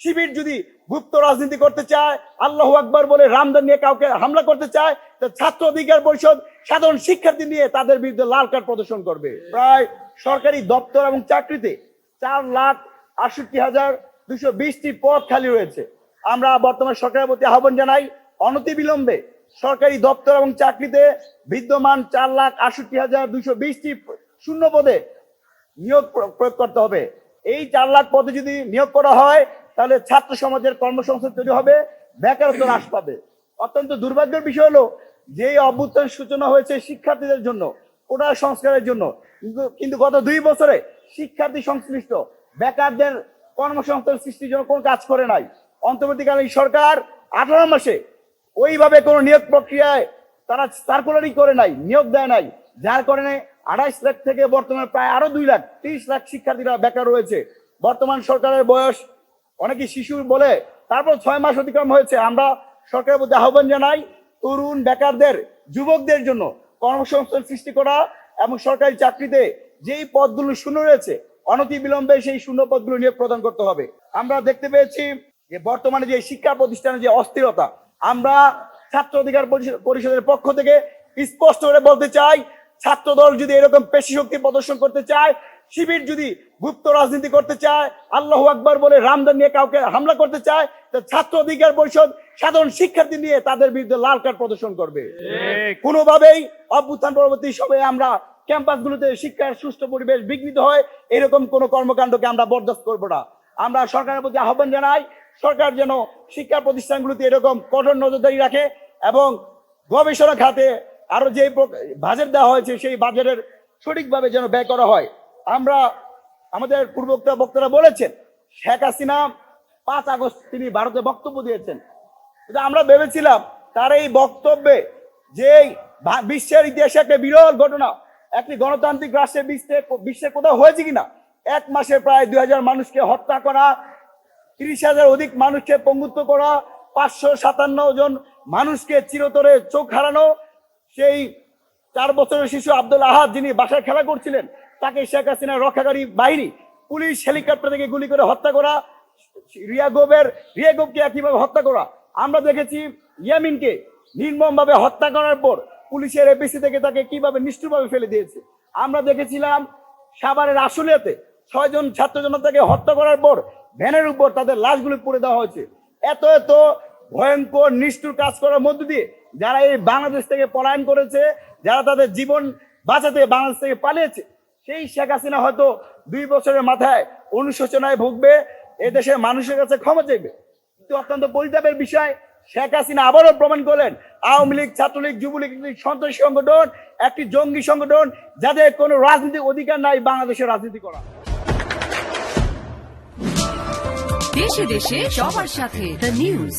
শিবির যদি গুপ্ত রাজনীতি করতে চায়, আল্লাহু আকবার বলে রামদান নিয়ে কাউকে হামলা করতে চায়, ছাত্র অধিকার পরিষদ সাধারণ শিক্ষার্থী নিয়ে তাদের বিরুদ্ধে লাল কার্ড প্রদর্শন করবে। প্রায় সরকারি দপ্তর এবং চাকরিতে 4,68,220টি পদ খালি রয়েছে। আমরা বর্তমান সরকারের প্রতি আহ্বান জানাই, অনতিবিলম্বে সরকারি দপ্তর এবং চাকরিতে বিদ্যমান 4,68,220টি শূন্য পদে নিয়োগ প্রয়োগ করতে হবে। এই 4 লাখ পদে যদি নিয়োগ করা হয় তাহলে ছাত্র সমাজের কর্মসংস্থান তৈরি হবে, বেকারত্ব হ্রাস পাবে। অত্যন্ত দুর্ভাগ্যের বিষয় হলো যে অভ্যুত্থানের সূচনা হয়েছে শিক্ষার্থীদের জন্য, কোটা সংস্কারের জন্য, কিন্তু গত 2 বছরে শিক্ষার্থী সংশ্লিষ্ট বেকারদের কর্মসংস্থান সৃষ্টির জন্য কোনো কাজ করে নাই। অন্তর্বর্তীকালীন সরকার 18 মাসে ওইভাবে কোনো নিয়োগ প্রক্রিয়ায় তারা সার্কুলারই করে নাই, নিয়োগ দেয় নাই, যার কারণে 28 লাখ থেকে বর্তমানে প্রায় আরো 2 লাখ 30 লাখ শিক্ষার্থীরা বেকার রয়েছে। বর্তমান সরকারের বয়স অনেকে শিশু বলে, তারপর 6 মাস অতিক্রম হয়েছে। আমরা সরকারের প্রতি আহ্বান জানাই, তরুণ বেকারদের, যুবকদের জন্য কর্মসংস্থান সৃষ্টি করা এবং সরকারি চাকরিতে যেই পদগুলো শূন্য রয়েছে অনতিবিলম্বে সেই শূন্য পদগুলো নিয়োগ প্রদান করতে হবে। আমরা দেখতে পেয়েছি যে বর্তমানে যে শিক্ষা প্রতিষ্ঠানে যে অস্থিরতা, আমরা ছাত্র অধিকার পরিষদের পক্ষ থেকে স্পষ্ট করে বলতে চাই, ছাত্র দল যদি এরকম পেশি শক্তি প্রদর্শন করতে চায়, শিবির যদি গুপ্ত রাজনীতি করতে চায়, আল্লাহু আকবার বলে রামদান নিয়ে কাউকে হামলা করতে চায়, ছাত্র অধিকার পরিষদ সাধারণ শিক্ষার্থী নিয়ে তাদের বিরুদ্ধে লাল কার্ড প্রদর্শন করবে। কোনোভাবেই অভ্যুত্থান পরবর্তী সময়ে আমরা ক্যাম্পাসগুলোতে শিক্ষার সুষ্ঠু পরিবেশ বিঘ্নিত হয় এরকম কোনো কর্মকাণ্ডকে আমরা বরদাস্ত করবো না। আমরা সরকারের প্রতি আহ্বান জানাই, সরকার যেন শিক্ষা প্রতিষ্ঠানগুলোতে এরকম কঠোর নজরদারি রাখে এবং গবেষণা খাতে আরো যে বাজেট দেওয়া হয়েছে সেই বাজেটের সঠিকভাবে যেন ব্যয় করা হয়। আমরা আমাদের বক্তারা বলেছেন, শেখ হাসিনা 5 আগস্ট তিনি ভারতে বক্তব্য দিয়েছেন, কিন্তু আমরা ভেবেছিলাম তার এই বক্তব্যে যে বিশ্বের ইতিহাসে একটা বিরল ঘটনা, একটি গণতান্ত্রিক রাষ্ট্রের বিশ্বে কোথাও হয়েছে কিনা, 1 মাসে প্রায় 2000 মানুষকে হত্যা করা, 30,000 অধিক মানুষকে পঙ্গুত্ব করা, 557 জন মানুষকে চিরতরে চোখ হারানো, সেই 4 বছরের শিশু আব্দুল আহাদ যিনি বাসায় খেলা করছিলেন তাকে শেখ হাসিনার রক্ষাকারী বাহিনী পুলিশ হেলিকপ্টার থেকে গুলি করে হত্যা করা, রিয়াগোবকে একইভাবে হত্যা করা। আমরা দেখেছি ইয়ামিনকে নির্মমভাবে হত্যা করার পর পুলিশের এপিসি থেকে তাকে কিভাবে নিষ্ঠুরভাবে ফেলে দিয়েছে। আমরা দেখেছিলাম সাভারের আশুলিয়াতে 6 জন ছাত্র জনতাকে হত্যা করার পর ভ্যানের উপর তাদের লাশগুলো পুড়ে দেওয়া হয়েছে। এত এত ভয়ঙ্কর নিষ্ঠুর কাজ করার মধ্য দিয়ে যারা এই বাংলাদেশ থেকে পলায়ন করেছে, যারা তাদের জীবন বাঁচাতে বাংলাদেশ থেকে পালিয়েছে, সেই শেখ হাসিনা হয়তো 2 বছরের মাথায় অনুশোচনায় ভুগবে, এদেশের মানুষের কাছে ক্ষমা চাইবে। কিন্তু অত্যন্ত পরিতাপের বিষয়, শেখ হাসিনা আবারও প্রমাণ করলেন আওয়ামী লীগ, ছাত্রলীগ, যুবলীগ সন্ত্রাসী সংগঠন, একটি জঙ্গি সংগঠন, যাদের কোনো রাজনৈতিক অধিকার নাই বাংলাদেশের রাজনীতি করা। দেশে দেশে সবার সাথে দ্য নিউজ।